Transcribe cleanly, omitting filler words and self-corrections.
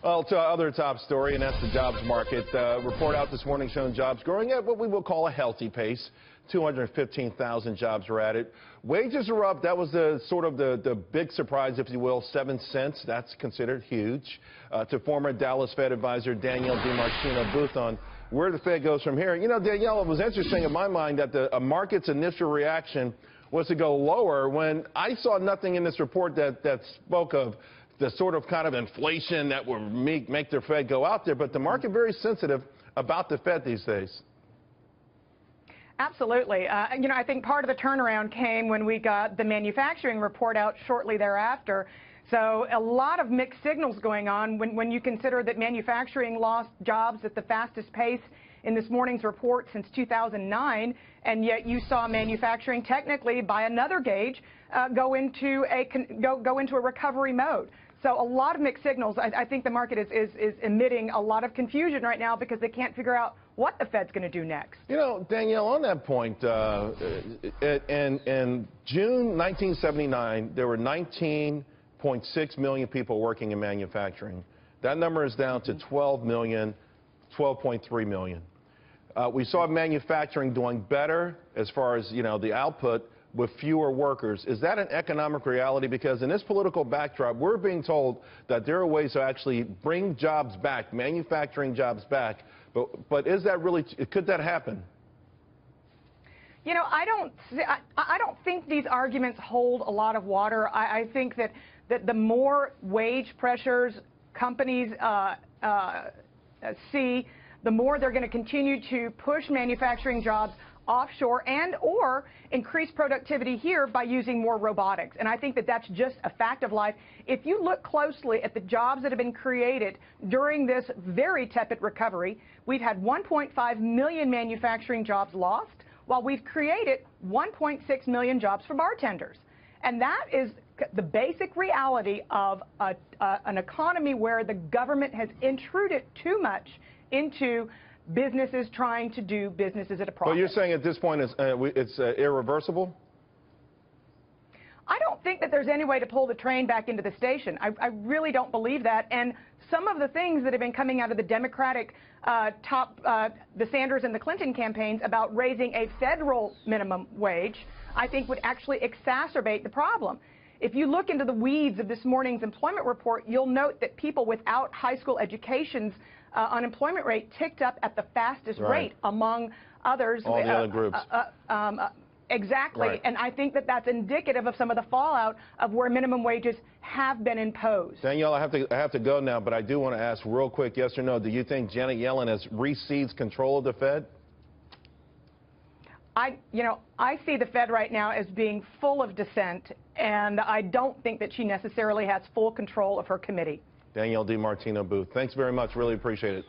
Well, to our other top story, and that's the jobs market. Report out this morning showing jobs growing at what we will call a healthy pace. 215,000 jobs were added. Wages are up. That was the big surprise, if you will, 7 cents. That's considered huge. To former Dallas Fed advisor Danielle DiMartino Booth on where the Fed goes from here. You know, Danielle, it was interesting in my mind that the market's initial reaction was to go lower when I saw nothing in this report that spoke of the sort of kind of inflation that would make the Fed go out there. But the market very sensitive about the Fed these days. Absolutely. You know, I think part of the turnaround came when we got the manufacturing report out shortly thereafter. So a lot of mixed signals going on when you consider that manufacturing lost jobs at the fastest pace in this morning's report since 2009, and yet you saw manufacturing technically by another gauge go into a recovery mode. So a lot of mixed signals. I think the market is emitting a lot of confusion right now because they can't figure out what the Fed's going to do next. You know, Danielle, on that point, in June 1979, there were 19.6 million people working in manufacturing. That number is down to 12 million, 12.3 million. We saw manufacturing doing better as far as, you know, the output with fewer workers. Is that an economic reality? Because in this political backdrop, we're being told that there are ways to actually bring jobs back, manufacturing jobs back. But is that really, could that happen? You know, I don't think these arguments hold a lot of water. I think that the more wage pressures companies see, the more they're going to continue to push manufacturing jobs offshore and or increase productivity here by using more robotics. And I think that that's just a fact of life. If you look closely at the jobs that have been created during this very tepid recovery, we've had 1.5 million manufacturing jobs lost, while we've created 1.6 million jobs for bartenders. And that is the basic reality of an economy where the government has intruded too much into businesses trying to do businesses at a profit. But you're saying at this point it's irreversible? I don't think that there's any way to pull the train back into the station. I really don't believe that. And some of the things that have been coming out of the Democratic the Sanders and the Clinton campaigns about raising a federal minimum wage, I think would actually exacerbate the problem. If you look into the weeds of this morning's employment report, you'll note that people without high school educations unemployment rate ticked up at the fastest rate among others. All the other groups. Exactly. Right. And I think that that's indicative of some of the fallout of where minimum wages have been imposed. Danielle, I have to go now, but I do want to ask real quick, yes or no, do you think Janet Yellen has reseized control of the Fed? I see the Fed right now as being full of dissent, and I don't think that she necessarily has full control of her committee. Danielle DiMartino Booth, thanks very much. Really appreciate it.